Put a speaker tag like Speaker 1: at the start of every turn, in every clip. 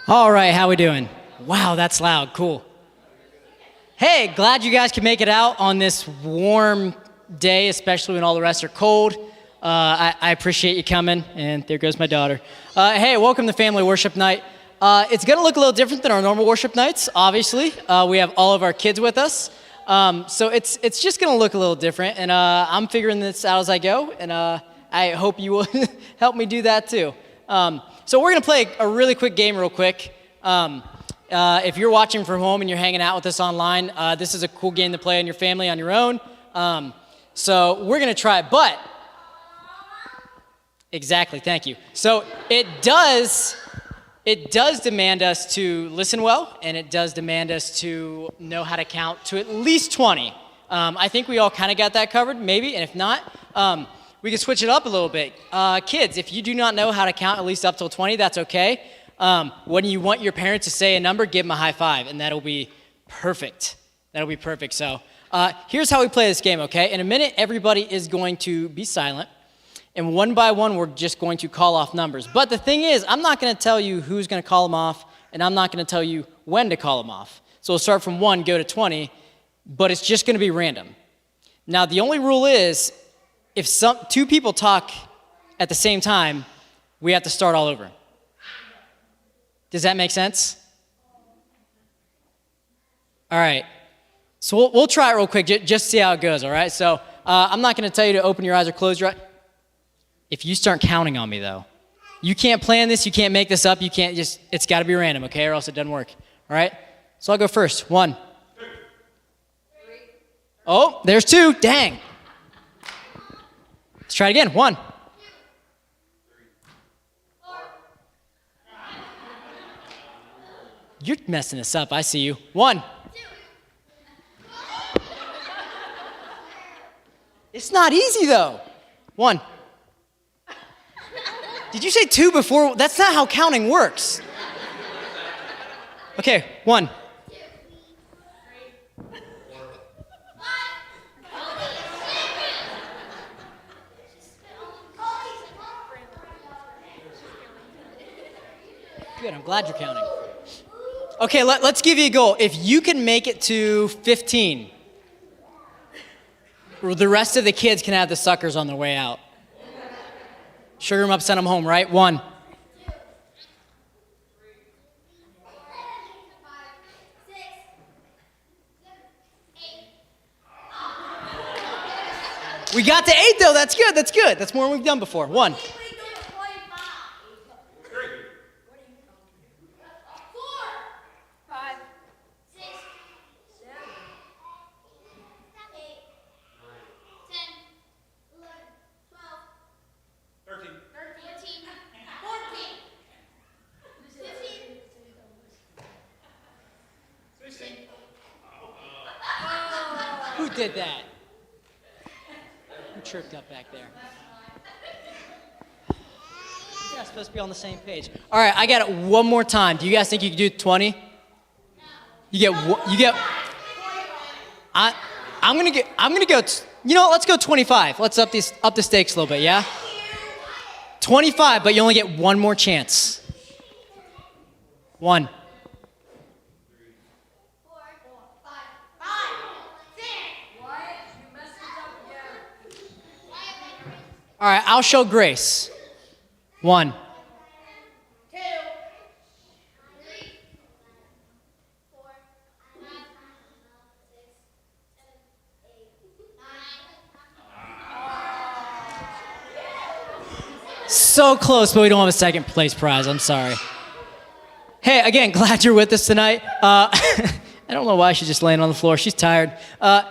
Speaker 1: All right, how we doing? Wow, that's loud. Cool. Hey, glad you guys can make it out on this warm day, especially when all the rest are cold. I appreciate you coming, and there goes my daughter. Hey, welcome to Family Worship Night. It's going to look a little different than our normal worship nights, obviously. We have all of our kids with us, so it's just going to look a little different, and I'm figuring this out as I go, and I hope you will help me do that too. So we're going to play a really quick game real quick. If you're watching from home and you're hanging out with us online, this is a cool game to play on your family, on your own. So we're going to try it, but... Exactly, thank you. So it does demand us to listen well, and it does demand us to know how to count to at least 20. I think we all kind of got that covered, maybe, and if not, we can switch it up a little bit. Kids, if you do not know how to count at least up till 20, that's okay. When you want your parents to say a number, give them a high five, and that'll be perfect. That'll be perfect. So here's how we play this game, okay? In a minute, everybody is going to be silent, and one by one, we're just going to call off numbers. But the thing is, I'm not going to tell you who's going to call them off, and I'm not going to tell you when to call them off. So we'll start from 1, go to 20, but it's just going to be random. Now, the only rule is, if two people talk at the same time, we have to start all over. Does that make sense? All right. So we'll try it real quick, just see how it goes, all right? So I'm not going to tell you to open your eyes or close your eyes. If you start counting on me, though, you can't plan this, you can't make this up, you can't just, it's got to be random, okay, or else it doesn't work, all right? So I'll go first. 1. 2. 3. Oh, there's 2. Dang. Let's try it again. 1. 2. 3. 4. You're messing this up. I see you. 1. 2. It's not easy, though. 1. Did you say 2 before? That's not how counting works. Okay, 1. 2. 3. 4. 5. Good, I'm glad you're counting. Okay, let's give you a goal. If you can make it to 15, the rest of the kids can have the suckers on their way out. Sugar them up, send them home, right? 1. 2. 3. 4. 5. 6. 7. 8. We got to 8, though. That's good. That's good. That's more than we've done before. 1. 3. 4. 5. 6. 7. 8. 10. 11. 12. 13. 14. 15. 16. Who did that? Who chirped up back there? You're not supposed to be on the same page. All right, I got it one more time. Do you guys think you can do 20? No. You get. I'm gonna go. You know what? Let's go 25. Let's up the stakes a little bit. Yeah. 25, but you only get one more chance. 1. 3. 4. 5. 6. What? You messed it up again. All right, I'll show grace. 1. 2. 3. 4. 5. 6. 7. 8. 9. So close, but we don't have a second place prize. I'm sorry. Hey, again, glad you're with us tonight. I don't know why she's just laying on the floor. She's tired. I'm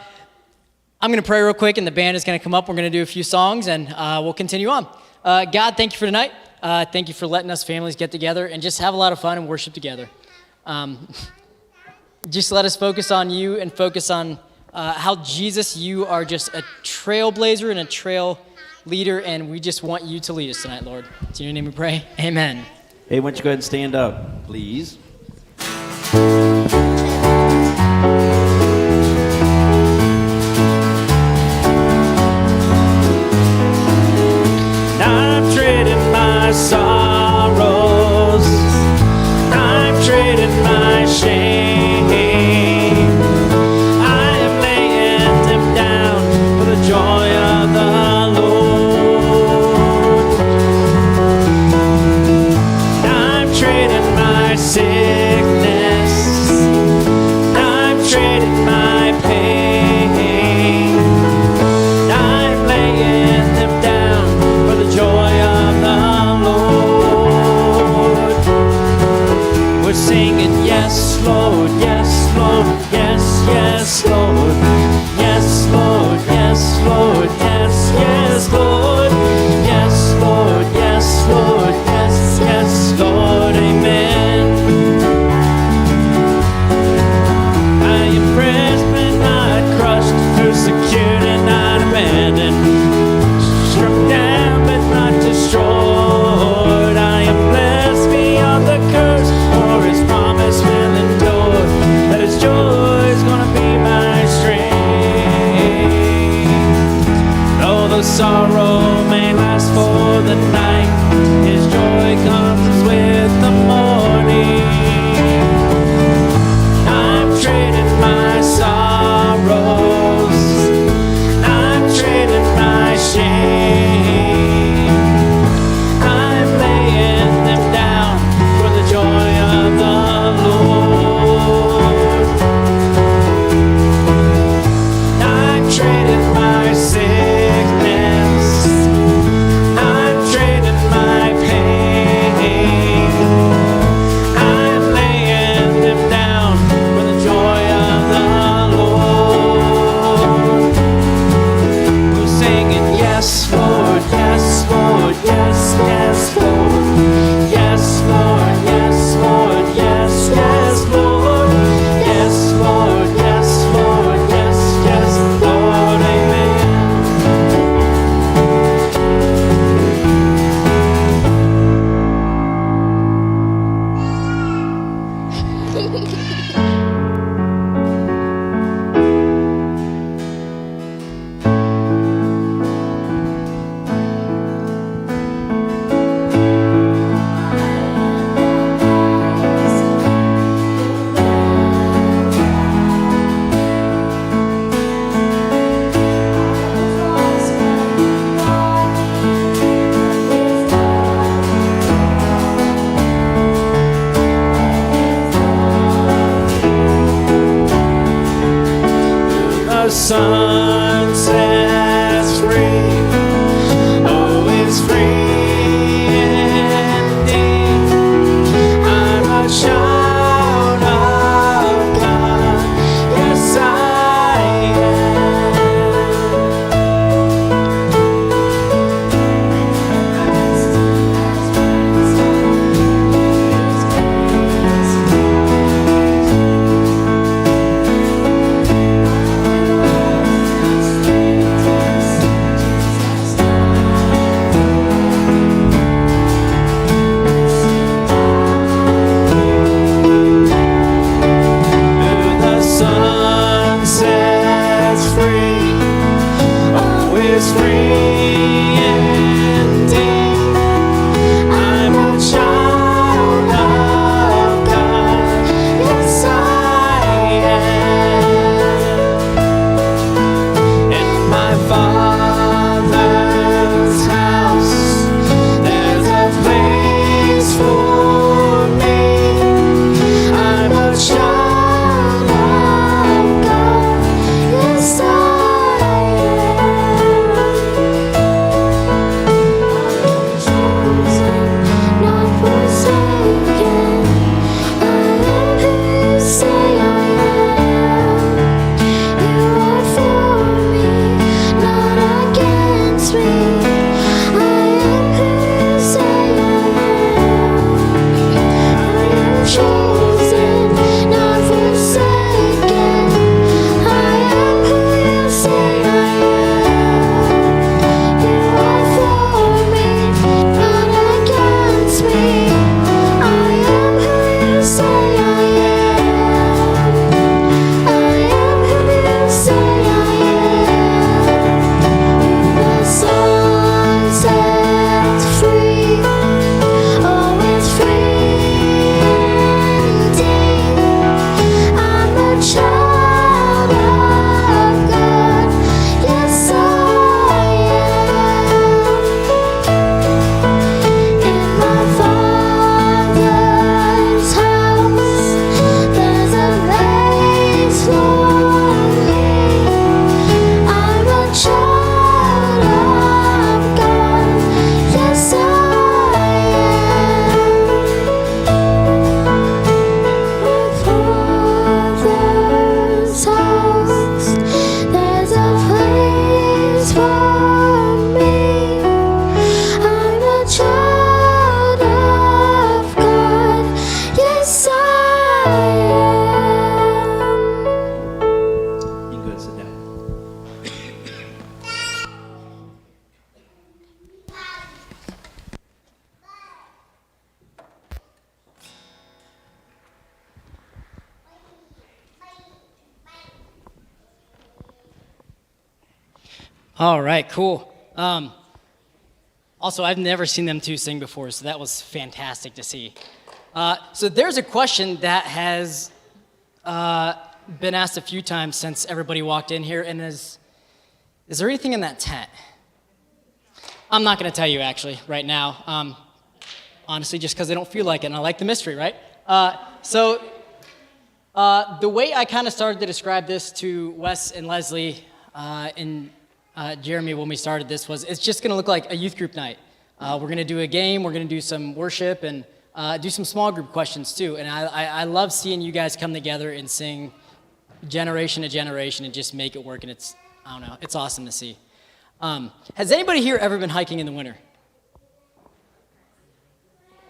Speaker 1: going to pray real quick, and the band is going to come up. We're going to do a few songs, and we'll continue on. God, thank you for tonight. Thank you for letting us families get together and just have a lot of fun and worship together. Just let us focus on you and focus on how, Jesus, you are just a trailblazer and a trail leader, and we just want you to lead us tonight, Lord. It's in your name we pray. Amen.
Speaker 2: Hey, why don't you go ahead and stand up, please? Now I've traded my sorrows. I'm yes, Lord. Yes, Lord, yes, Lord, yes, yes, Lord. Yes, Lord, yes, Lord, yes, yes, Lord, amen. I am pressed but not crushed, persecuted and not abandoned, struck down but not destroyed. I am blessed beyond the curse, for his promise will endure, that his joy is gonna be my strength. Though the sorrow may last for the night, his joy comes with the morning. I'm trading my sorrows, I'm trading my shame, I'm laying them down for the joy of the Lord. I'm trading my sickness, I'm trading my pain, I'm laying them down for the joy of the Lord. We're singing, yes, Lord, yes, Lord, yes, yes, Lord. Yes, Lord, yes, Lord, yes, yes, Lord. Yes, Lord, yes, Lord, yes, yes, Lord, amen. The sun sets free, oh, it's free indeed. I'm a child of God, yes, I am.
Speaker 1: All right, cool. Also, I've never seen them two sing before, so that was fantastic to see. So there's a question that has been asked a few times since everybody walked in here, and is there anything in that tent? I'm not going to tell you, actually, right now. Honestly, just because I don't feel like it, and I like the mystery, right? So the way I kind of started to describe this to Wes and Leslie and Jeremy when we started this was, it's just going to look like a youth group night. We're going to do a game, we're going to do some worship, and do some small group questions too. And I love seeing you guys come together and sing generation to generation and just make it work, and it's, I don't know, it's awesome to see. Has anybody here ever been hiking in the winter?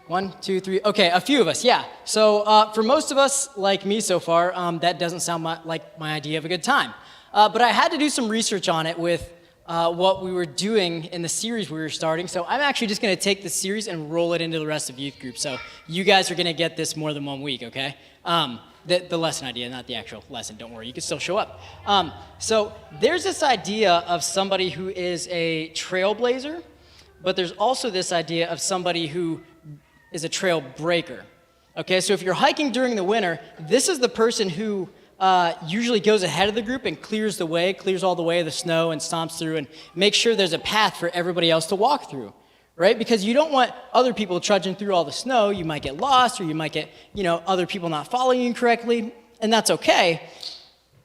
Speaker 1: 1, 2, 3. Okay, a few of us, yeah. So for most of us, like me so far, that doesn't sound like my idea of a good time. But I had to do some research on it with what we were doing in the series we were starting. So I'm actually just going to take the series and roll it into the rest of youth group. So you guys are going to get this more than 1 week, okay? The lesson idea, not the actual lesson. Don't worry, you can still show up. So there's this idea of somebody who is a trailblazer, but there's also this idea of somebody who is a trail breaker. Okay, so if you're hiking during the winter, this is the person who usually goes ahead of the group and clears all the way the snow and stomps through and makes sure there's a path for everybody else to walk through, right? Because you don't want other people trudging through all the snow. You might get lost, or you might get, other people not following you correctly, and that's okay.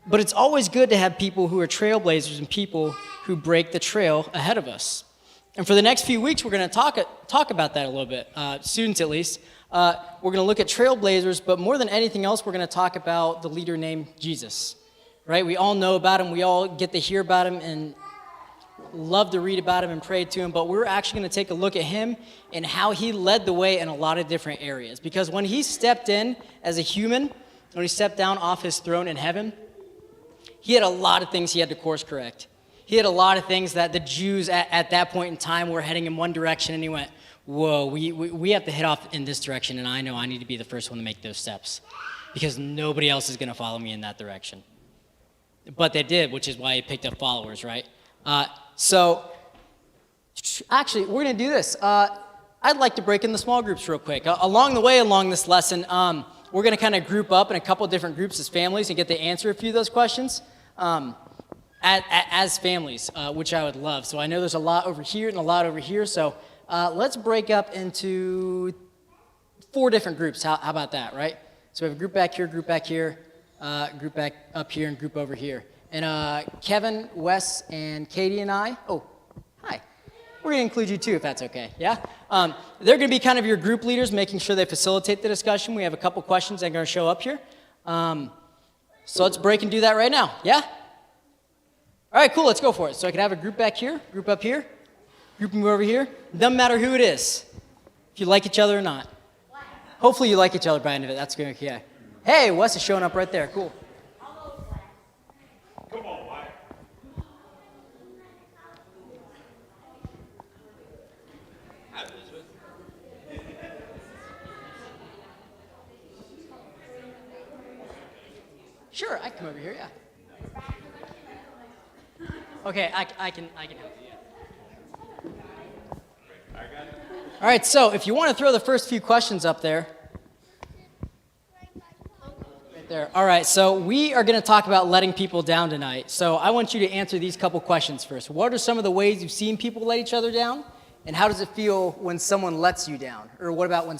Speaker 1: But it's always good to have people who are trailblazers and people who break the trail ahead of us. And for the next few weeks, we're going to talk about that a little bit, students at least. We're going to look at trailblazers, but more than anything else, we're going to talk about the leader named Jesus, right? We all know about him. We all get to hear about him and love to read about him and pray to him, but we're actually going to take a look at him and how he led the way in a lot of different areas. Because when he stepped in as a human, when he stepped down off his throne in heaven, he had a lot of things he had to course correct. He had a lot of things that the Jews at that point in time were heading in one direction, and he went, whoa, we have to head off in this direction, and I know I need to be the first one to make those steps because nobody else is going to follow me in that direction. But they did, which is why he picked up followers, right? So actually, we're going to do this. I'd like to break in the small groups real quick. Along the way, along this lesson, we're going to kind of group up in a couple different groups as families and get to answer a few of those questions. As families, which I would love. So I know there's a lot over here and a lot over here, so let's break up into 4 different groups. How about that, right? So we have a group back here, group back here, group back up here, and group over here. And Kevin, Wes, and Katie and I, oh, hi. We're going to include you too, if that's okay, yeah? They're going to be kind of your group leaders, making sure they facilitate the discussion. We have a couple questions that are going to show up here. So let's break and do that right now, yeah? All right, cool, let's go for it. So I can have a group back here, group up here, group move over here. Doesn't matter who it is, if you like each other or not. Hopefully you like each other by the end of it. That's good, yeah. Hey, Wes is showing up right there, cool.
Speaker 3: Come on, Wyatt.
Speaker 1: Sure, I can come over here, yeah. Okay, I can help you. All right, so if you want to throw the first few questions up there. Right there. All right, so we are going to talk about letting people down tonight. So I want you to answer these couple questions first. What are some of the ways you've seen people let each other down? And how does it feel when someone lets you down? Or what about when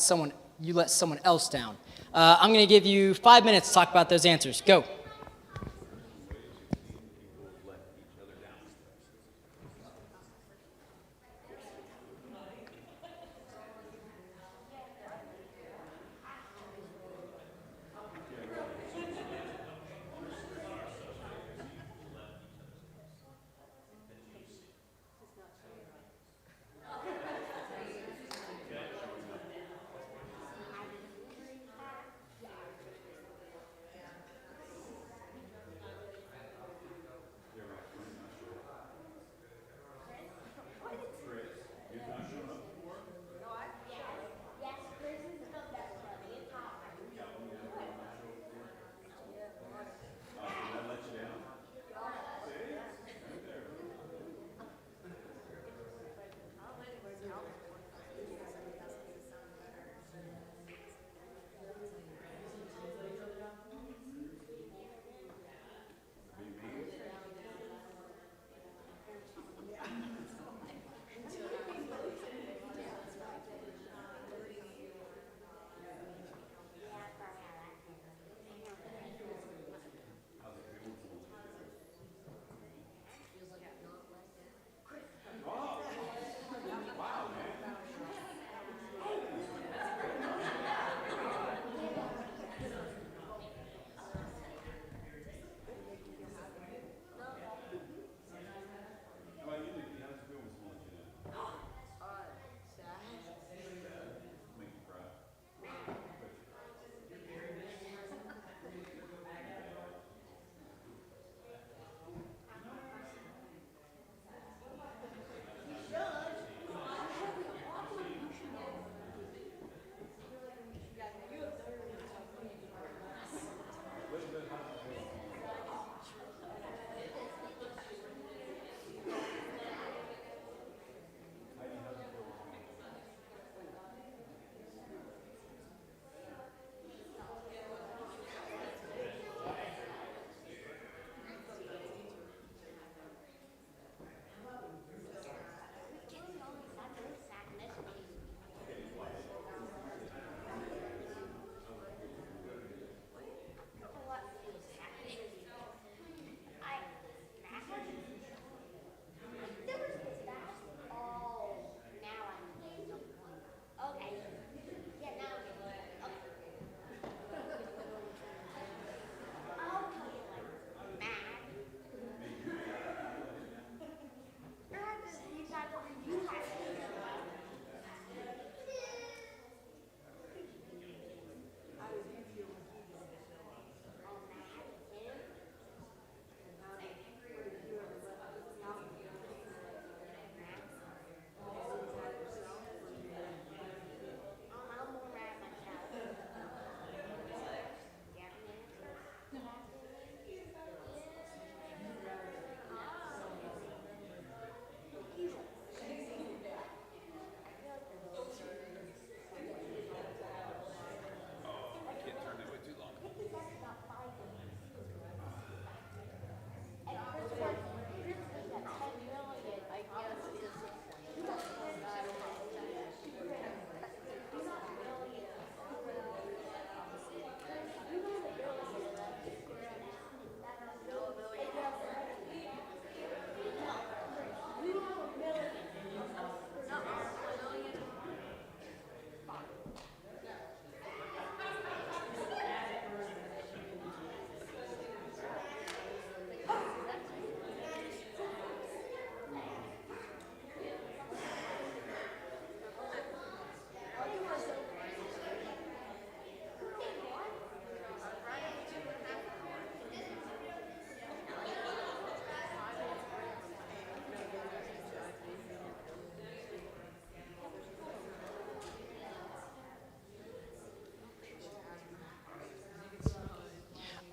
Speaker 1: you let someone else down? I'm going to give you 5 minutes to talk about those answers. Go.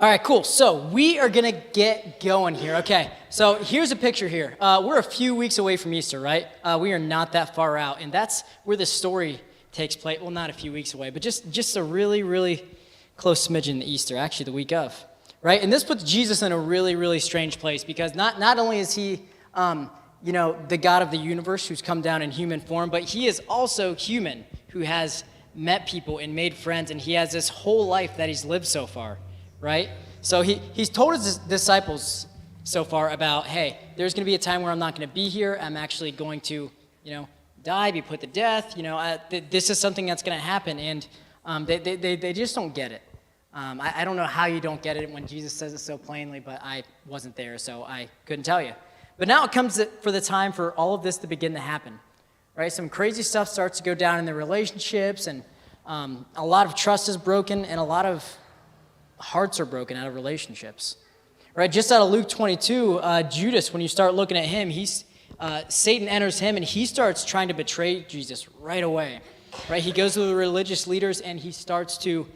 Speaker 1: All right, cool. So we are going to get going here. Okay, so here's a picture here. We're a few weeks away from Easter, right? We are not that far out, and that's where the story takes place. Well, not a few weeks away, but just a really, really close smidgen to Easter, actually the week of, right? And this puts Jesus in a really, really strange place because not only is he, the God of the universe who's come down in human form, but he is also human who has met people and made friends, and he has this whole life that he's lived so far, right? So he's told his disciples so far about, hey, there's going to be a time where I'm not going to be here. I'm actually going to, die, be put to death. This is something that's going to happen, and they just don't get it. I don't know how you don't get it when Jesus says it so plainly, but I wasn't there, so I couldn't tell you. But now it comes for the time for all of this to begin to happen, right? Some crazy stuff starts to go down in their relationships, and a lot of trust is broken, and a lot of hearts are broken out of relationships, right? Just out of Luke 22, Judas, when you start looking at him, Satan enters him, and he starts trying to betray Jesus right away, right? He goes to the religious leaders, and he starts to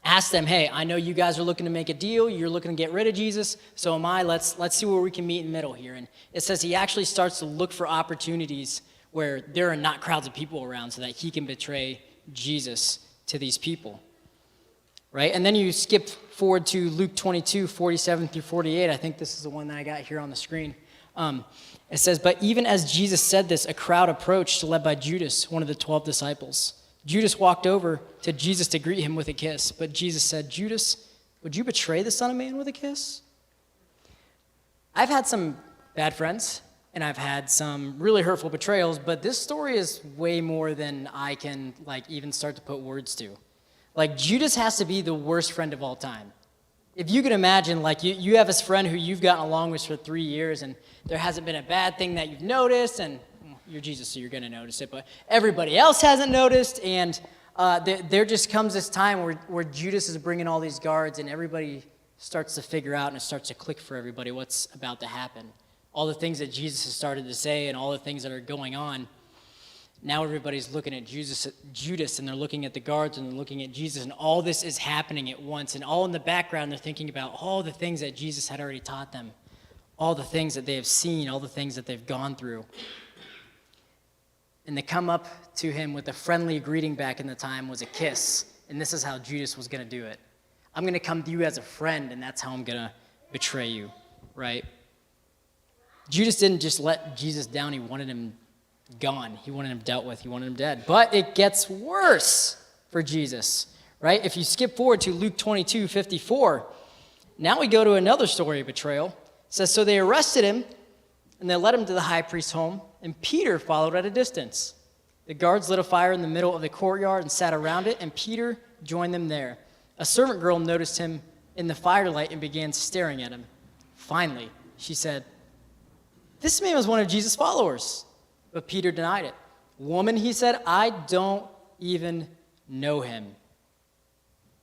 Speaker 1: ask them, hey, I know you guys are looking to make a deal. You're looking to get rid of Jesus. So am I. Let's see where we can meet in the middle here. And it says he actually starts to look for opportunities where there are not crowds of people around so that he can betray Jesus to these people. Right? And then you skip forward to Luke 22, 47 through 48. I think this is the one that I got here on the screen. It says, but even as Jesus said this, a crowd approached, led by Judas, one of the 12 disciples. Judas walked over to Jesus to greet him with a kiss. But Jesus said, Judas, would you betray the Son of Man with a kiss? I've had some bad friends, and I've had some really hurtful betrayals, but this story is way more than I can even start to put words to. Judas has to be the worst friend of all time. If you can imagine, you have this friend who you've gotten along with for 3 years, and there hasn't been a bad thing that you've noticed, and you're Jesus, so you're going to notice it, but everybody else hasn't noticed, and there just comes this time where Judas is bringing all these guards, and everybody starts to figure out, and it starts to click for everybody what's about to happen. All the things that Jesus has started to say and all the things that are going on. Now everybody's looking at Judas, and they're looking at the guards, and they're looking at Jesus, and all this is happening at once. And all in the background, they're thinking about all the things that Jesus had already taught them, all the things that they have seen, all the things that they've gone through. And they come up to him with a friendly greeting back in the time was a kiss. And this is how Judas was going to do it. I'm going to come to you as a friend, and that's how I'm going to betray you, right? Judas didn't just let Jesus down. He wanted him gone. He wanted him dealt with. He wanted him dead. But it gets worse for Jesus, right? If you skip forward to Luke 22, 54, now we go to another story of betrayal. It says, so they arrested him, and they led him to the high priest's home, and Peter followed at a distance. The guards lit a fire in the middle of the courtyard and sat around it, and Peter joined them there. A servant girl noticed him in the firelight and began staring at him. Finally, she said, this man was one of Jesus' followers. But Peter denied it. Woman, he said, I don't even know him.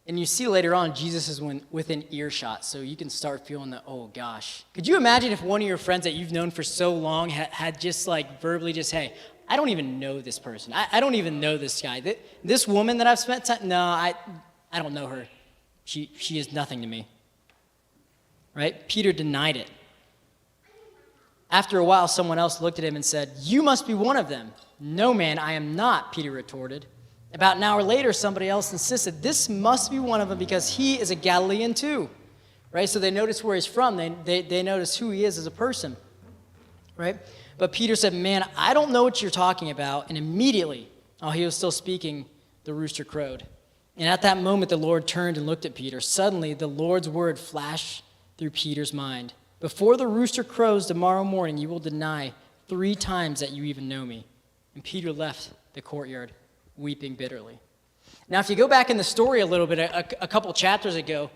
Speaker 1: And you see later on, Jesus is within earshot, so you can start feeling the, oh gosh. Could you imagine if one of your friends that you've known for so long had just verbally just, hey, I don't even know this person. I don't even know this guy. This woman that I've spent time, no, I don't know her. She is nothing to me. Right? Peter denied it. After a while, someone else looked at him and said, you must be one of them. No, man, I am not, Peter retorted. About an hour later, somebody else insisted, this must be one of them because he is a Galilean too. Right? So they notice where he's from. They notice who he is as a person. Right? But Peter said, man, I don't know what you're talking about. And immediately, while he was still speaking, the rooster crowed. And at that moment, the Lord turned and looked at Peter. Suddenly, the Lord's word flashed through Peter's mind. Before the rooster crows tomorrow morning, you will deny 3 times that you even know me. And Peter left the courtyard, weeping bitterly. Now, if you go back in the story a little bit, a couple chapters ago,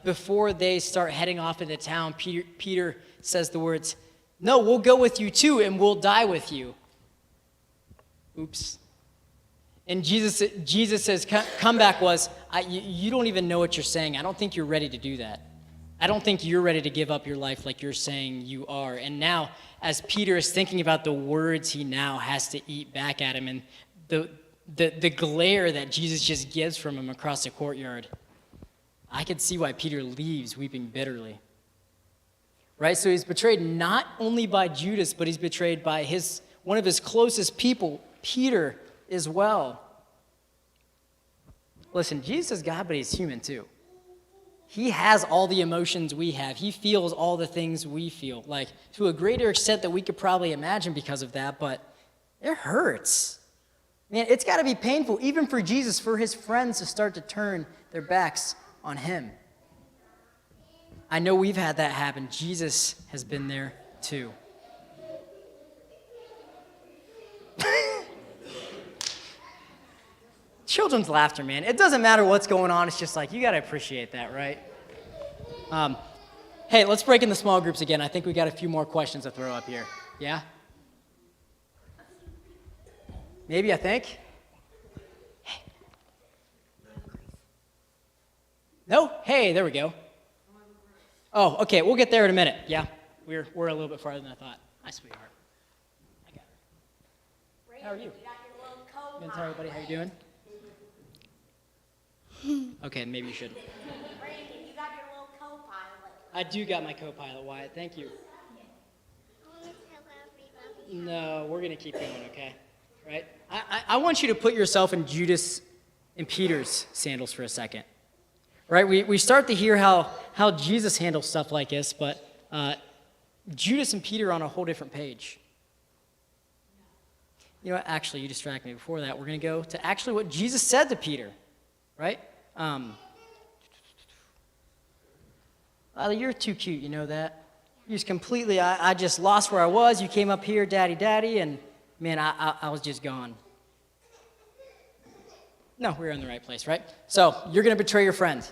Speaker 1: before they start heading off into town, Peter says the words, no, we'll go with you too, and we'll die with you. Oops. And Jesus says, comeback was, you don't even know what you're saying. I don't think you're ready to do that. I don't think you're ready to give up your life like you're saying you are. And now, as Peter is thinking about the words he now has to eat back at him and the glare that Jesus just gives from him across the courtyard, I could see why Peter leaves weeping bitterly. Right? So he's betrayed not only by Judas, but he's betrayed by one of his closest people, Peter, as well. Listen, Jesus is God, but he's human too. He has all the emotions we have. He feels all the things we feel, like to a greater extent that we could probably imagine because of that, but it hurts. Man, it's got to be painful, even for Jesus, for his friends to start to turn their backs on him. I know we've had that happen. Jesus has been there too. Children's laughter, man. It doesn't matter what's going on. It's just like, you got to appreciate that, right? Hey, let's break into small groups again. I think we got a few more questions to throw up here. Yeah? Maybe, I think. Hey. No? Hey, there we go. Oh, okay. We'll get there in a minute. Yeah? We're a little bit farther than I thought. Hi, sweetheart. I got it. How are you? You gonna tell everybody how you're doing? Okay, maybe you should.
Speaker 3: Brandon, you got your little co-pilot.
Speaker 1: I do got my co-pilot, Wyatt. Thank you. No, we're going to keep going, okay? Right? I want you to put yourself in Judas and Peter's sandals for a second. Right? We start to hear how Jesus handles stuff like this, but Judas and Peter are on a whole different page. You know what? Actually, you distract me. Before that, we're going to go to actually what Jesus said to Peter. Right? You're too cute, you know that? You just completely, I just lost where I was. You came up here, daddy, daddy, and man, I was just gone. No, we're in the right place, right? So you're going to betray your friend.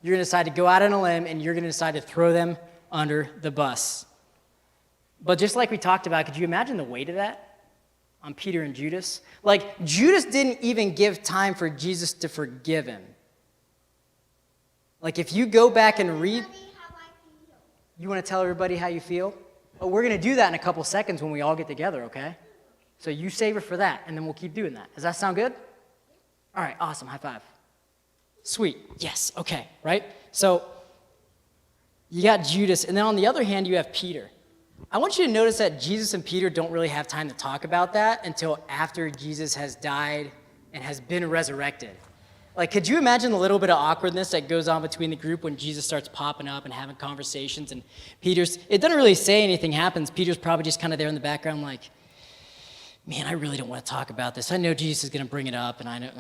Speaker 1: You're going to decide to go out on a limb, and you're going to decide to throw them under the bus. But just like we talked about, could you imagine the weight of that on Peter and Judas? Like, Judas didn't even give time for Jesus to forgive him. Like, if you go back and read, you want to tell everybody how you feel? Oh, we're going to do that in a couple seconds when we all get together, okay? So you save it for that, and then we'll keep doing that. Does that sound good? All right, awesome, high five. Sweet, yes, okay, right? So you got Judas, and then on the other hand, you have Peter. I want you to notice that Jesus and Peter don't really have time to talk about that until after Jesus has died and has been resurrected. Like, could you imagine the little bit of awkwardness that goes on between the group when Jesus starts popping up and having conversations, and it doesn't really say anything happens. Peter's probably just kind of there in the background like, man, I really don't want to talk about this. I know Jesus is going to bring it up, and I know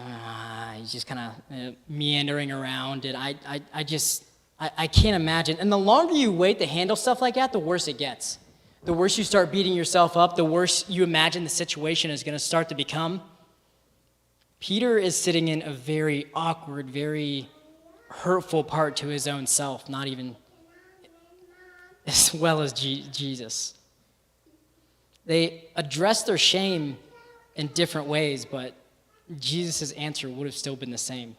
Speaker 1: he's just kind of meandering around, and I can't imagine. And the longer you wait to handle stuff like that, the worse it gets. The worse you start beating yourself up, the worse you imagine the situation is going to start to become. Peter is sitting in a very awkward, very hurtful part to his own self, not even as well as Jesus. They addressed their shame in different ways, but Jesus' answer would have still been the same.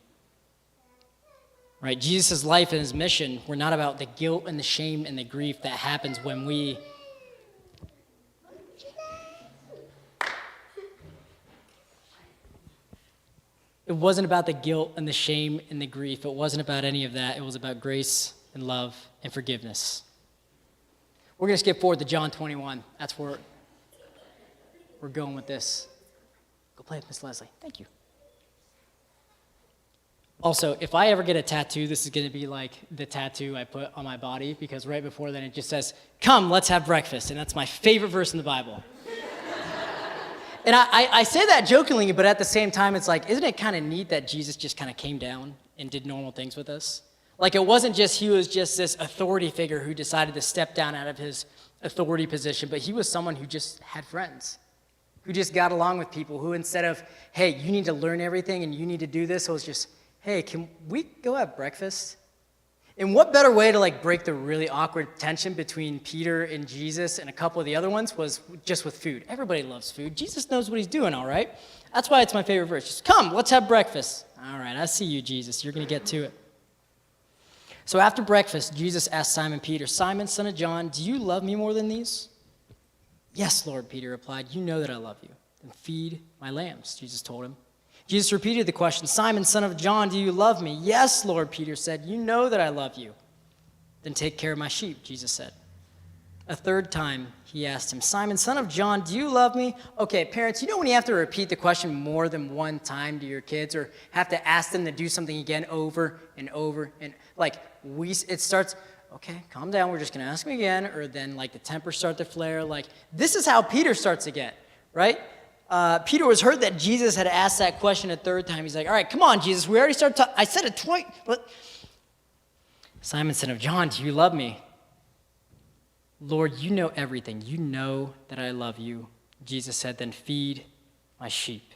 Speaker 1: Right? Jesus' life and his mission were not about the guilt and the shame and the grief that happens when we It wasn't about the guilt and the shame and the grief. It wasn't about any of that. It was about grace and love and forgiveness. We're going to skip forward to John 21. That's where we're going with this. Go play with Miss Leslie. Thank you. Also, if I ever get a tattoo, this is going to be like the tattoo I put on my body, because right before then it just says, "Come, let's have breakfast." And that's my favorite verse in the Bible. And I say that jokingly, but at the same time, it's like, isn't it kind of neat that Jesus just kind of came down and did normal things with us? Like, it wasn't just he was just this authority figure who decided to step down out of his authority position, but he was someone who just had friends, who just got along with people, who instead of, hey, you need to learn everything and you need to do this, it was just, hey, can we go have breakfast? And what better way to like break the really awkward tension between Peter and Jesus and a couple of the other ones was just with food. Everybody loves food. Jesus knows what he's doing, all right? That's why it's my favorite verse. Just come, let's have breakfast. All right, I see you, Jesus. You're going to get to it. So after breakfast, Jesus asked Simon Peter, "Simon, son of John, do you love me more than these?" "Yes, Lord," Peter replied. "You know that I love you." "Then feed my lambs," Jesus told him. Jesus repeated the question, Simon, son of John, do you love me? Yes, Lord, Peter said, you know that I love you. Then take care of my sheep, Jesus said. A third time, he asked him, Simon, son of John, do you love me? Okay, parents, you know when you have to repeat the question more than one time to your kids or have to ask them to do something again over and over and it starts, okay, calm down, we're just going to ask him again, or then like the tempers start to flare. Like this is how Peter starts again, right? Peter was heard that Jesus had asked that question a third time. He's like, all right, come on, Jesus, we already started talking. I said it twice, but Simon, son of John, do you love me? Lord, you know everything. You know that I love you. Jesus said, then feed my sheep.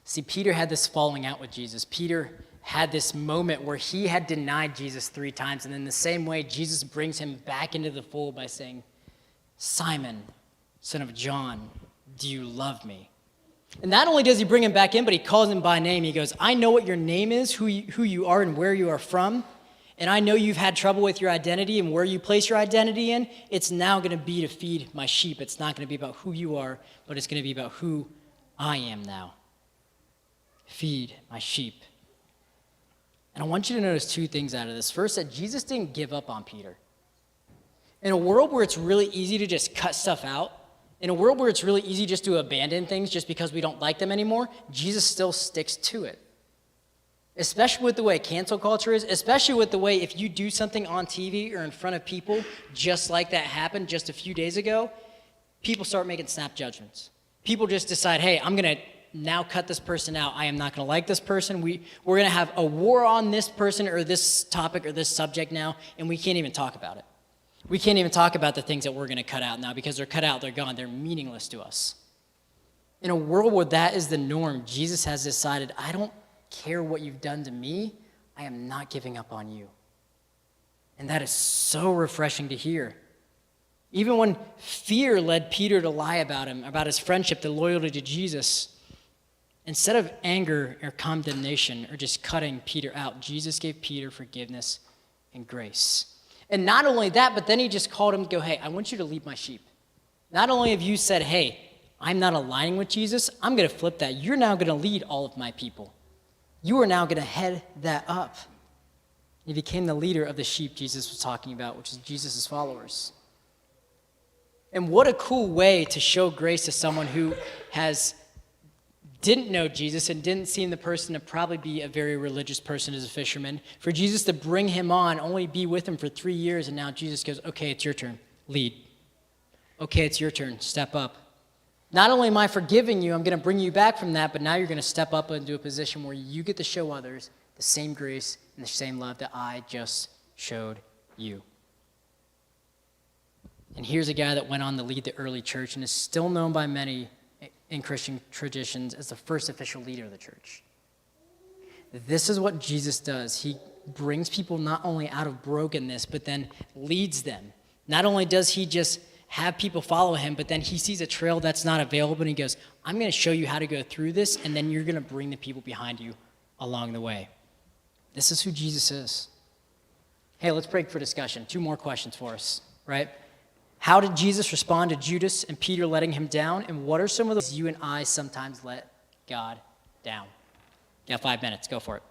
Speaker 1: See, Peter had this falling out with Jesus. Peter had this moment where he had denied Jesus 3 times. And in the same way, Jesus brings him back into the fold by saying, Simon, son of John, do you love me? And not only does he bring him back in, but he calls him by name. He goes, I know what your name is, who you are, and where you are from. And I know you've had trouble with your identity and where you place your identity in. It's now going to be to feed my sheep. It's not going to be about who you are, but it's going to be about who I am now. Feed my sheep. And I want you to notice 2 things out of this. First, that Jesus didn't give up on Peter. In a world where it's really easy to just cut stuff out, in a world where it's really easy just to abandon things just because we don't like them anymore, Jesus still sticks to it. Especially with the way cancel culture is, especially with the way if you do something on TV or in front of people, just like that happened just a few days ago, people start making snap judgments. People just decide, hey, I'm going to now cut this person out. I am not going to like this person. We're going to have a war on this person or this topic or this subject now, and we can't even talk about it. We can't even talk about the things that we're going to cut out now because they're cut out, they're gone, they're meaningless to us. In a world where that is the norm, Jesus has decided, I don't care what you've done to me, I am not giving up on you. And that is so refreshing to hear. Even when fear led Peter to lie about him, about his friendship, the loyalty to Jesus, instead of anger or condemnation or just cutting Peter out, Jesus gave Peter forgiveness and grace. And not only that, but then he just called him to go, hey, I want you to lead my sheep. Not only have you said, hey, I'm not aligning with Jesus, I'm going to flip that. You're now going to lead all of my people. You are now going to head that up. He became the leader of the sheep Jesus was talking about, which is Jesus' followers. And what a cool way to show grace to someone who didn't know Jesus and didn't seem the person to probably be a very religious person as a fisherman. For Jesus to bring him on, only be with him for 3 years, and now Jesus goes, okay, it's your turn, lead. Okay, it's your turn, step up. Not only am I forgiving you, I'm going to bring you back from that, but now you're going to step up into a position where you get to show others the same grace and the same love that I just showed you. And here's a guy that went on to lead the early church and is still known by many in Christian traditions as the first official leader of the church. This is what Jesus does. He brings people not only out of brokenness, but then leads them. Not only does he just have people follow him, but then he sees a trail that's not available and he goes, I'm going to show you how to go through this, and then you're going to bring the people behind you along the way. This is who Jesus is. Hey, let's break for discussion. 2 more questions for us, right? How did Jesus respond to Judas and Peter letting him down? And what are some of those you and I sometimes let God down? You got 5 minutes. Go for it.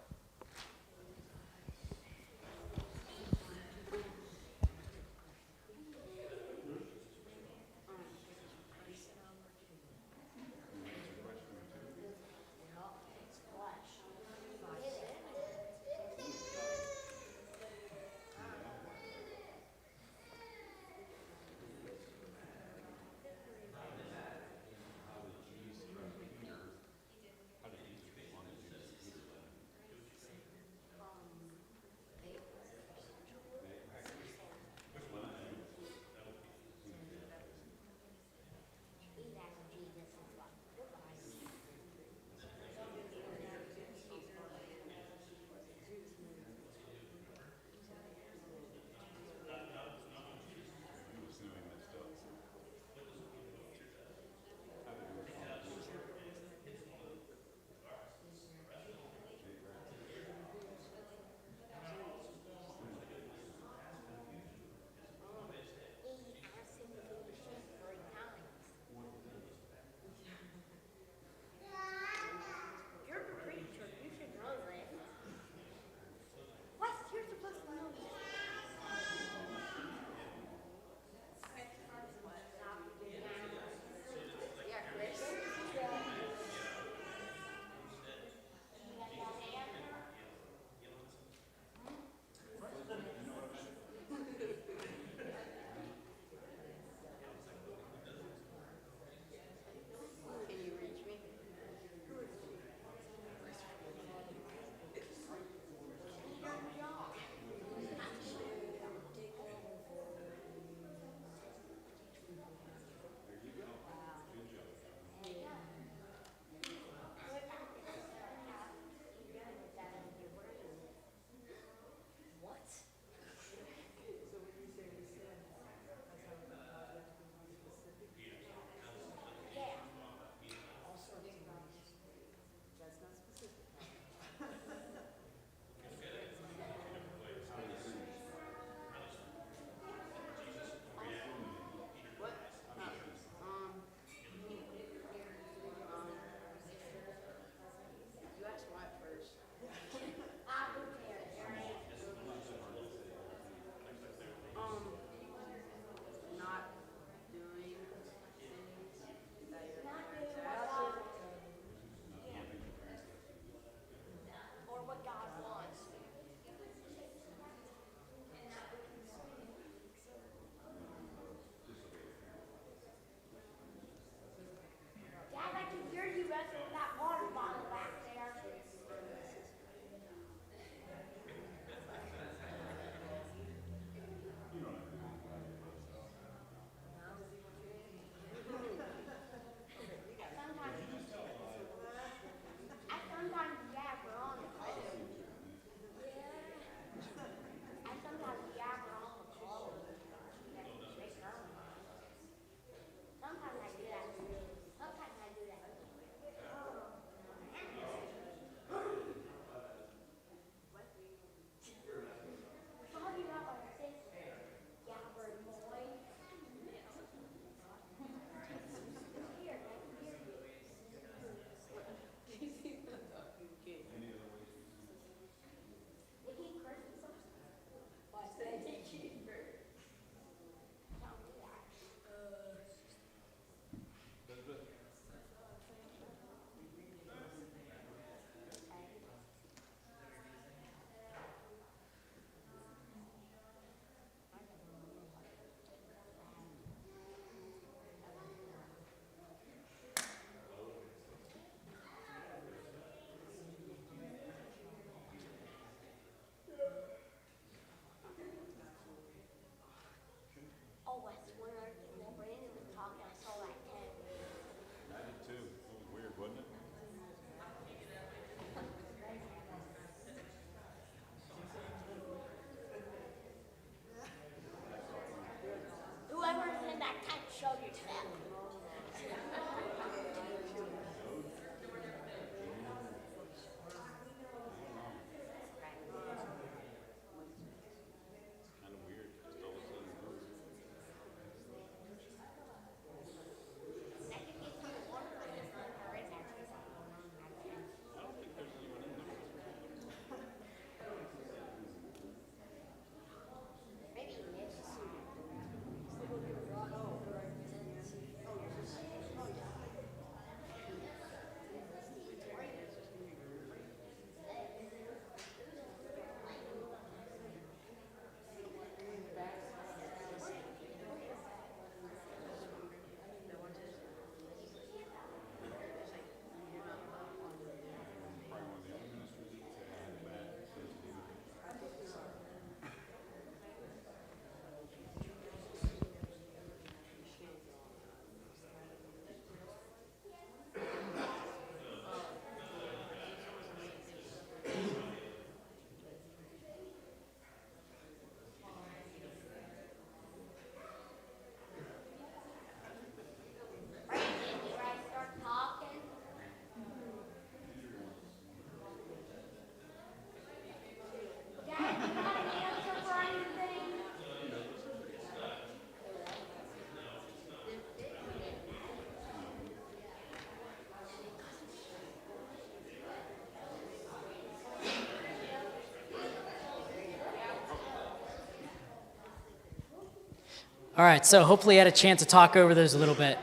Speaker 1: All right, so hopefully you had a chance to talk over those a little bit.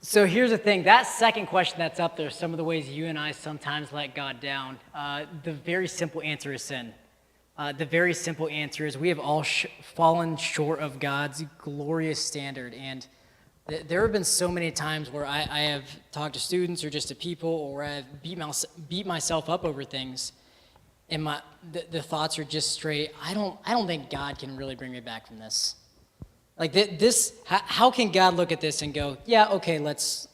Speaker 1: So here's the thing, that second question that's up there, some of the ways you and I sometimes let God down, the very simple answer is sin. The very simple answer is we have all fallen short of God's glorious standard. And there have been so many times where I have talked to students or just to people, or I've beat myself up over things, and the thoughts are just straight, I don't think God can really bring me back from this. Like this, how can God look at this and go, yeah, okay,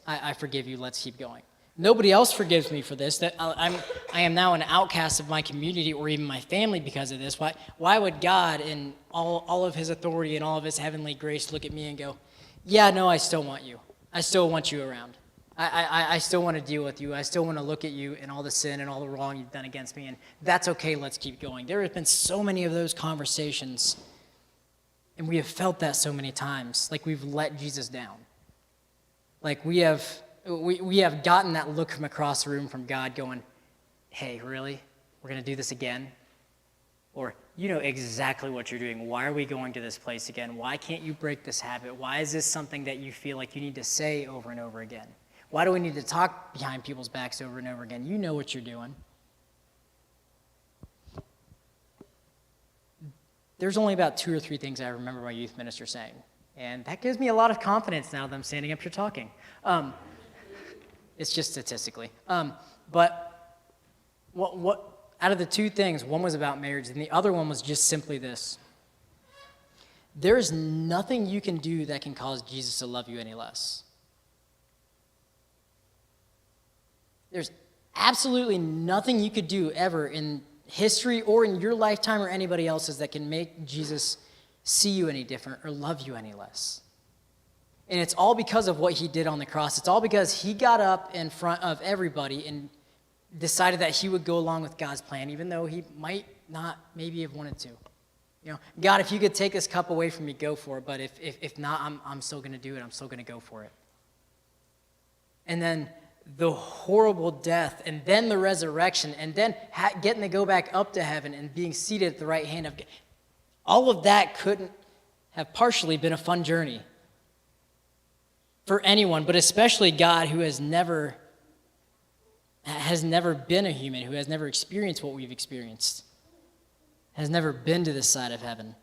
Speaker 1: I forgive you, let's keep going. Nobody else forgives me for this. That I am now an outcast of my community or even my family because of this. Why would God in all of his authority and all of his heavenly grace look at me and go, yeah, no, I still want you. I still want you around. I still want to deal with you. I still want to look at you and all the sin and all the wrong you've done against me, and that's okay, let's keep going. There have been so many of those conversations, and we have felt that so many times, like we've let Jesus down. Like we have gotten that look from across the room from God going, hey, really? We're going to do this again? Or, you know exactly what you're doing. Why are we going to this place again? Why can't you break this habit? Why is this something that you feel like you need to say over and over again? Why do we need to talk behind people's backs over and over again? You know what you're doing. There's only about 2 or 3 things I remember my youth minister saying, and that gives me a lot of confidence now that I'm standing up here talking. It's just statistically. But what out of the 2 things, one was about marriage, and the other one was just simply this. There's nothing you can do that can cause Jesus to love you any less. There's absolutely nothing you could do ever in history or in your lifetime or anybody else's that can make Jesus see you any different or love you any less. And it's all because of what he did on the cross. It's all because he got up in front of everybody and decided that he would go along with God's plan, even though he might not maybe have wanted to. You know, God, if you could take this cup away from me, go for it. But if not, I'm still going to do it. I'm still going to go for it. And then the horrible death, and then the resurrection, and then getting to go back up to heaven and being seated at the right hand of God. All of that couldn't have partially been a fun journey for anyone, but especially God, who has never been a human, who has never experienced what we've experienced, has never been to this side of heaven.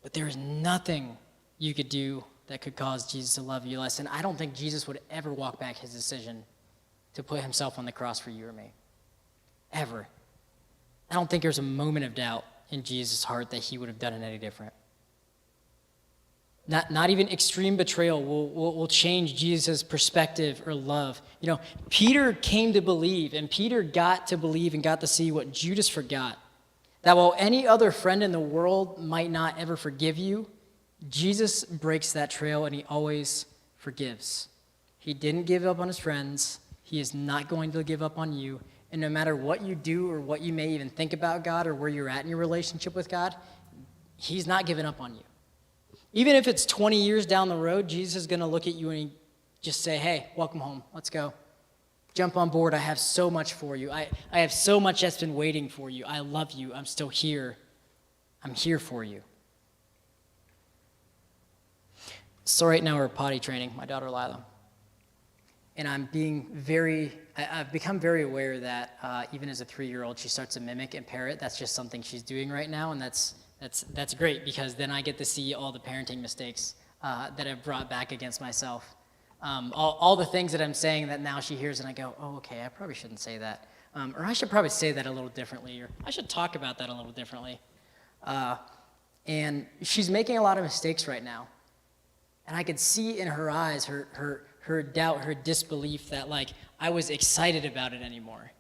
Speaker 1: But there is nothing you could do that could cause Jesus to love you less. And I don't think Jesus would ever walk back his decision to put himself on the cross for you or me. Ever. I don't think there's a moment of doubt in Jesus' heart that he would have done it any different. Not even extreme betrayal will change Jesus' perspective or love. You know, Peter came to believe, and Peter got to believe and got to see what Judas forgot. That while any other friend in the world might not ever forgive you, Jesus breaks that trail, and he always forgives. He didn't give up on his friends. He is not going to give up on you. And no matter what you do or what you may even think about God or where you're at in your relationship with God, he's not giving up on you. Even if it's 20 years down the road, Jesus is going to look at you and just say, hey, welcome home. Let's go. Jump on board. I have so much for you. I have so much that's been waiting for you. I love you. I'm still here. I'm here for you. So right now we're potty training my daughter Lila. And I've become very aware that even as a 3-year-old, she starts to mimic and parrot. That's just something she's doing right now, and that's great, because then I get to see all the parenting mistakes that I've brought back against myself. All the things that I'm saying that now she hears and I go, oh, okay, I probably shouldn't say that. Or I should probably say that a little differently, or I should talk about that a little differently. And she's making a lot of mistakes right now. And I could see in her eyes her doubt, her disbelief that, like, I was excited about it anymore.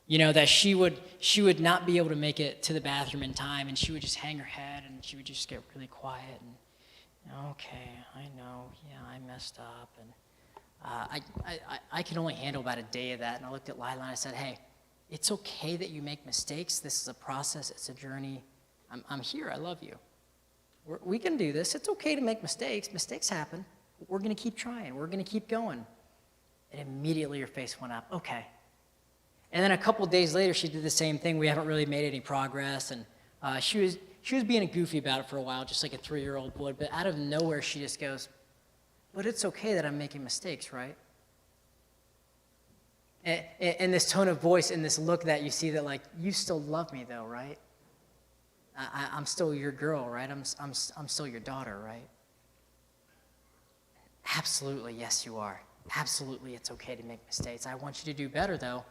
Speaker 1: You know, that she would not be able to make it to the bathroom in time, and she would just hang her head, and she would just get really quiet, and, okay, I know, yeah, I messed up, and I can only handle about a day of that. And I looked at Lila and I said, hey, it's okay that you make mistakes. This is a process. It's a journey. I'm here. I love you. We can do this. It's okay to make mistakes. Mistakes happen. We're going to keep trying. We're going to keep going. And immediately her face went up. Okay. And then a couple days later, she did the same thing. We haven't really made any progress. And She was being goofy about it for a while, just like a 3-year-old would, but out of nowhere, she just goes, "But it's okay that I'm making mistakes, right?" And this tone of voice and this look that you see that, like, you still love me though, right? I'm still your girl, right? I'm still your daughter, right? Absolutely, yes, you are. Absolutely, it's okay to make mistakes. I want you to do better though,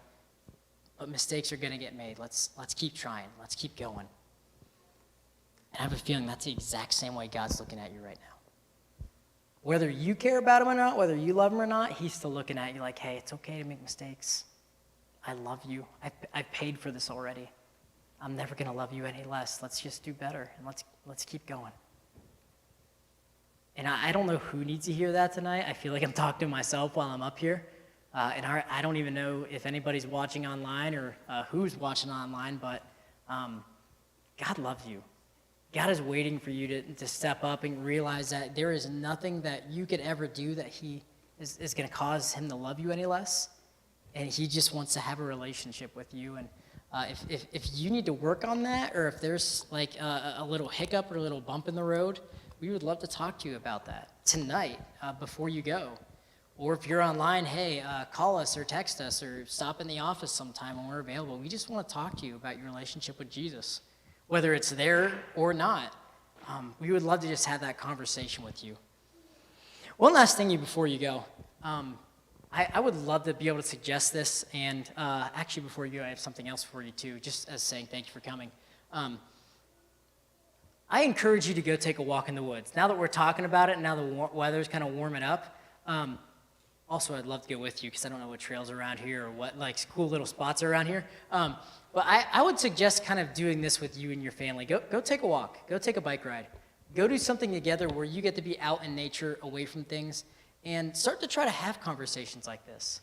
Speaker 1: but mistakes are gonna get made. Let's keep trying. Let's keep going. And I have a feeling that's the exact same way God's looking at you right now. Whether you care about him or not, whether you love him or not, he's still looking at you like, hey, it's okay to make mistakes. I love you. I've paid for this already. I'm never going to love you any less. Let's just do better, and let's keep going. And I don't know who needs to hear that tonight. I feel like I'm talking to myself while I'm up here. And I don't even know if anybody's watching online or who's watching online, but God loves you. God is waiting for you to step up and realize that there is nothing that you could ever do that he is going to cause him to love you any less. And he just wants to have a relationship with you. And if you need to work on that, or if there's like a little hiccup or a little bump in the road, we would love to talk to you about that tonight before you go. Or if you're online, hey, call us or text us or stop in the office sometime when we're available. We just want to talk to you about your relationship with Jesus, whether it's there or not. We would love to just have that conversation with you. One last thing before you go. I would love to be able to suggest this, and actually before you go, I have something else for you too, just as saying thank you for coming. I encourage you to go take a walk in the woods. Now that we're talking about it, now the weather's kind of warming up, also I'd love to go with you because I don't know what trails are around here or what like cool little spots are around here. But I would suggest kind of doing this with you and your family. Go take a walk. Go take a bike ride. Go do something together where you get to be out in nature, away from things, and start to try to have conversations like this.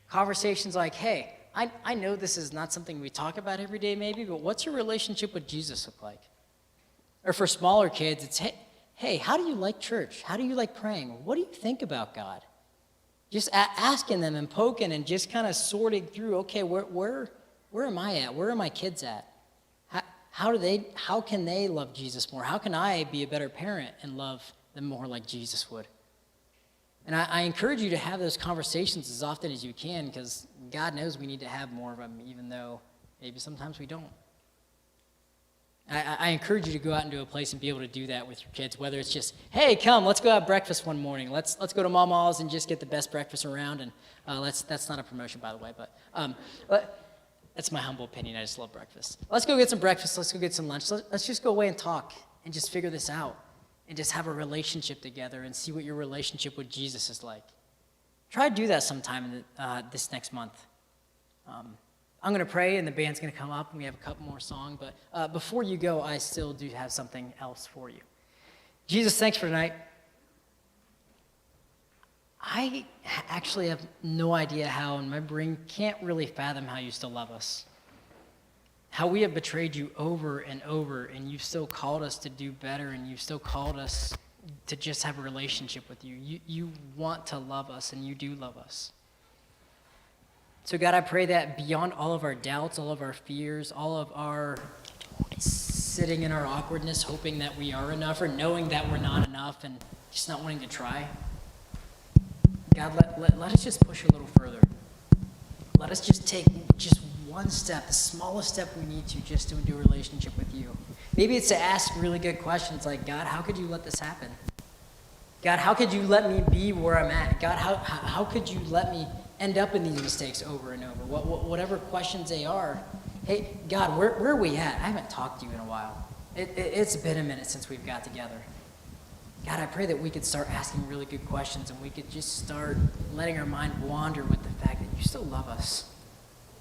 Speaker 1: Conversations like, hey, I know this is not something we talk about every day maybe, but what's your relationship with Jesus look like? Or for smaller kids, it's, hey, how do you like church? How do you like praying? What do you think about God? Just asking them and poking and just kind of sorting through, okay, where am I at? Where are my kids at? How can they love Jesus more? How can I be a better parent and love them more like Jesus would? And I encourage you to have those conversations as often as you can, because God knows we need to have more of them, even though maybe sometimes we don't. I encourage you to go out into a place and be able to do that with your kids, whether it's just, hey, come, let's go have breakfast one morning. Let's go to Mama's and just get the best breakfast around. And that's not a promotion, by the way, but that's my humble opinion. I just love breakfast. Let's go get some breakfast. Let's go get some lunch. Let's just go away and talk and just figure this out and just have a relationship together and see what your relationship with Jesus is like. Try to do that sometime this next month. I'm going to pray, and the band's going to come up, and we have a couple more songs. But before you go, I still do have something else for you. Jesus, thanks for tonight. I actually have no idea how, and my brain can't really fathom how you still love us. How we have betrayed you over and over, and you've still called us to do better, and you've still called us to just have a relationship with you. You want to love us, and you do love us. So God, I pray that beyond all of our doubts, all of our fears, all of our sitting in our awkwardness, hoping that we are enough or knowing that we're not enough and just not wanting to try, God, let us just push a little further. Let us just take just one step, the smallest step we need to just to do a relationship with you. Maybe it's to ask really good questions like, God, how could you let this happen? God, how could you let me be where I'm at? God, how could you let me end up in these mistakes over and over? Whatever questions they are. Hey, God, where are we at? I haven't talked to you in a while. It's been a minute since we've got together. God, I pray that we could start asking really good questions and we could just start letting our mind wander with the fact that you still love us.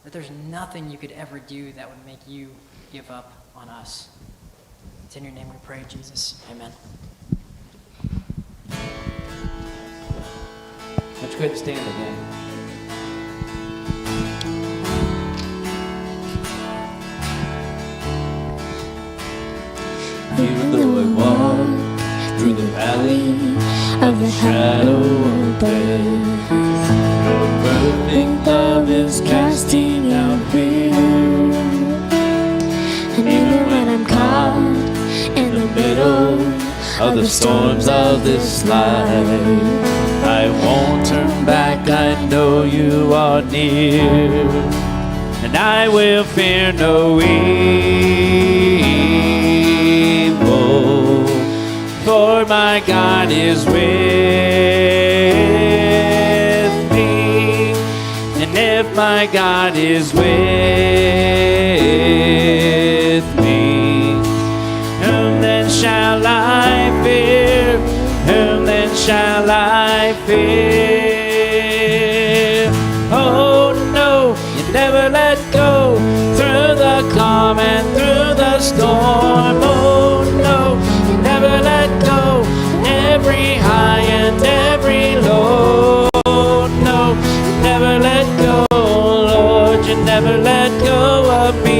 Speaker 1: That there's nothing you could ever do that would make you give up on us. It's in your name we pray, Jesus. Amen.
Speaker 2: Let's go ahead and stand again. Even though I walk through the valley of the shadow of death, your perfect love is casting out fear. And even when I'm the middle of the storms of this life. I won't turn back, I know you are near, and I will fear no evil, for my God is with me. And if my God is with me, whom then shall I fear? Whom then shall I fear? Oh no, you never let go, through the calm and through the storm. Oh no, you never let go, every high and every low. No, you never let go, Lord, you never let go of me.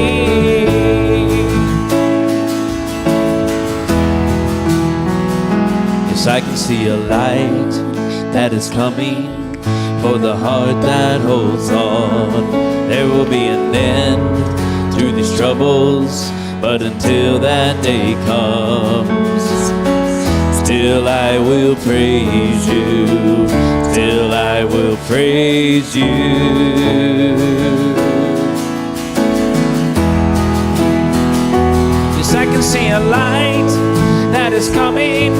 Speaker 2: Yes, I can see a light that is coming for the heart that holds on. There will be an end to these troubles, but until that day comes, still I will praise you, still I will praise you. Yes, I can see a light that is coming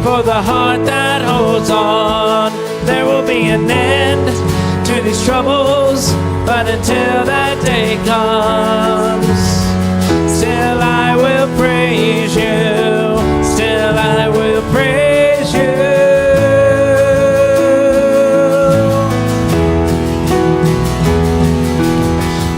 Speaker 2: for the heart that holds on. There will be an end to these troubles, but until that day comes, still I will praise you, still I will praise you.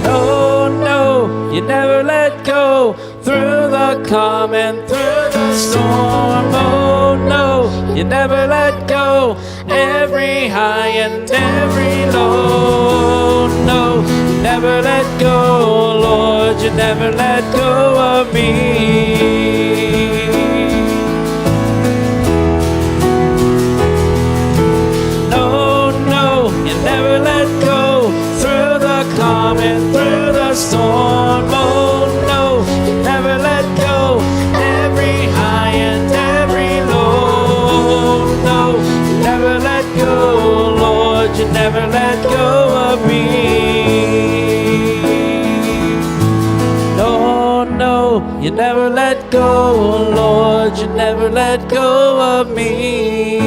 Speaker 2: Oh no, you never let go, through the calm and through the storm. Oh no, you never let go, every high and every low. No, you never let go, Lord, you never let go of me. No, no, you never let go, through the calm and through the storm. Oh no, you never let go, every high and every low. No, you never let go, Lord, you never let go of me. No, no, you never let go, Lord, you never let go of me.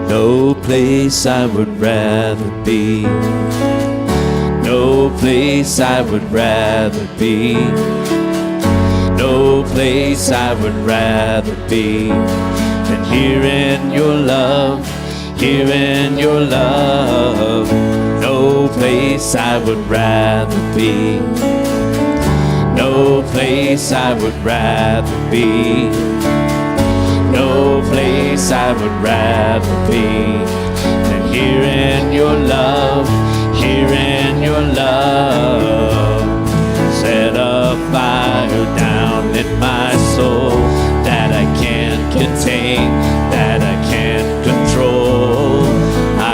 Speaker 2: No place I would rather be, no place I would rather be, no place I would rather be than here in your love, here in your love. No place I would rather be, no place I would rather be, no place I would rather be than here in your love, here in your love. Set a fire down in my soul that I can't contain, that I can't control.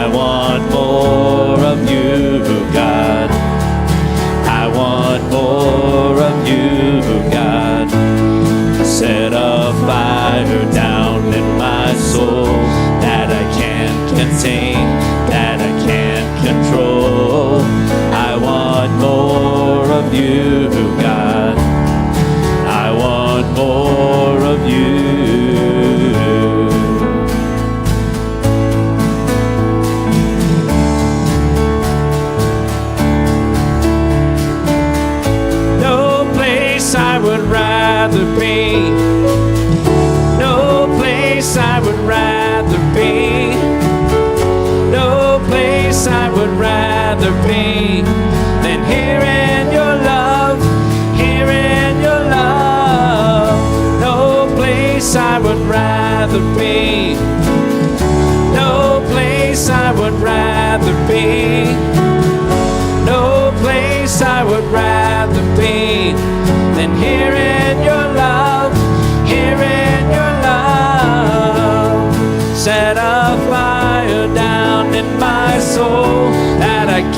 Speaker 2: I want more of you, God. I want more of you, God. Set a fire down in my soul that I can't contain, that I can't control. I want more of you, God. I want more of you. No place I would rather be, no place I would rather be, no place I would rather be than here in your love, here in your love. No place I would rather be, no place I would rather be, no place I would rather be than here in your love, here in your love. Set up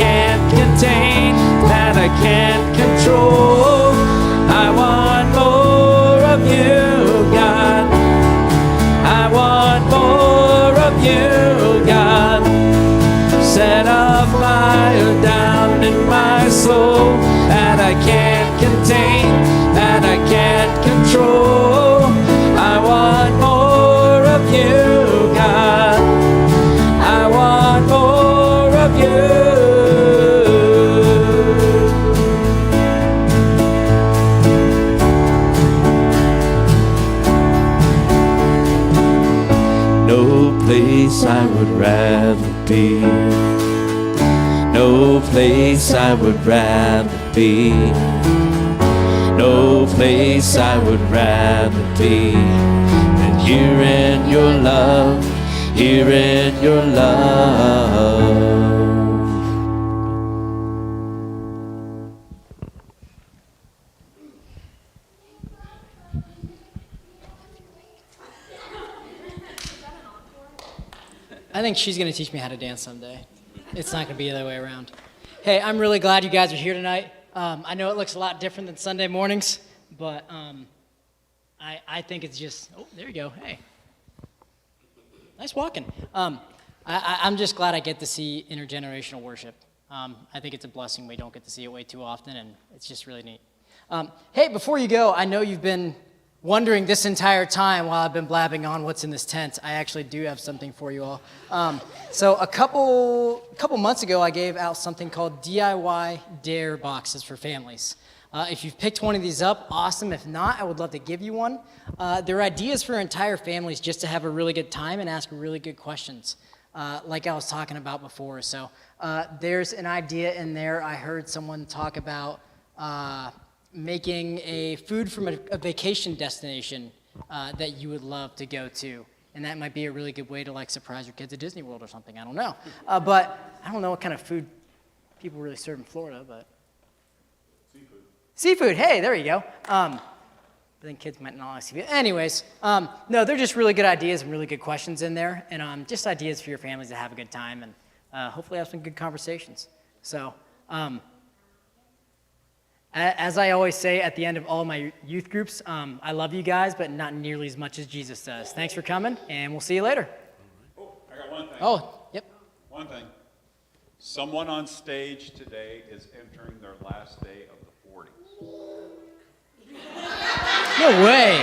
Speaker 2: can't contain, that I can't control. I want more of you, God. I want more of you, God. Set a fire down in my soul that I can't contain, that I can't control. I want more of you, God. I want more of you. No place I would rather be. No place I would rather be. No place I would rather be than here in your love, here in your love.
Speaker 1: I think she's going to teach me how to dance someday. It's not going to be the other way around. Hey, I'm really glad you guys are here tonight. I know it looks a lot different than Sunday mornings, but I think it's just, oh, there you go. Hey. Nice walking. I'm just glad I get to see intergenerational worship. I think it's a blessing. We don't get to see it way too often, and it's just really neat. Hey, before you go, I know you've been wondering this entire time while I've been blabbing on what's in this tent. I actually do have something for you all. So a couple months ago, I gave out something called DIY Dare boxes for families. If you've picked one of these up, awesome. If not, I would love to give you one. They're ideas for entire families just to have a really good time and ask really good questions, like I was talking about before. So there's an idea in there. I heard someone talk about making a food from a vacation destination that you would love to go to. And that might be a really good way to like surprise your kids at Disney World or something. I don't know. But I don't know what kind of food people really serve in Florida, but. Seafood, hey, there you go. But then kids might not like seafood. Anyways, no, they're just really good ideas and really good questions in there. And just ideas for your families to have a good time and hopefully have some good conversations. So, as I always say at the end of all my youth groups, I love you guys, but not nearly as much as Jesus does. Thanks for coming, and we'll see you later.
Speaker 4: Oh, I got one thing.
Speaker 1: Oh, yep.
Speaker 4: One thing. Someone on stage today is entering their last day of the 40s.
Speaker 1: No way.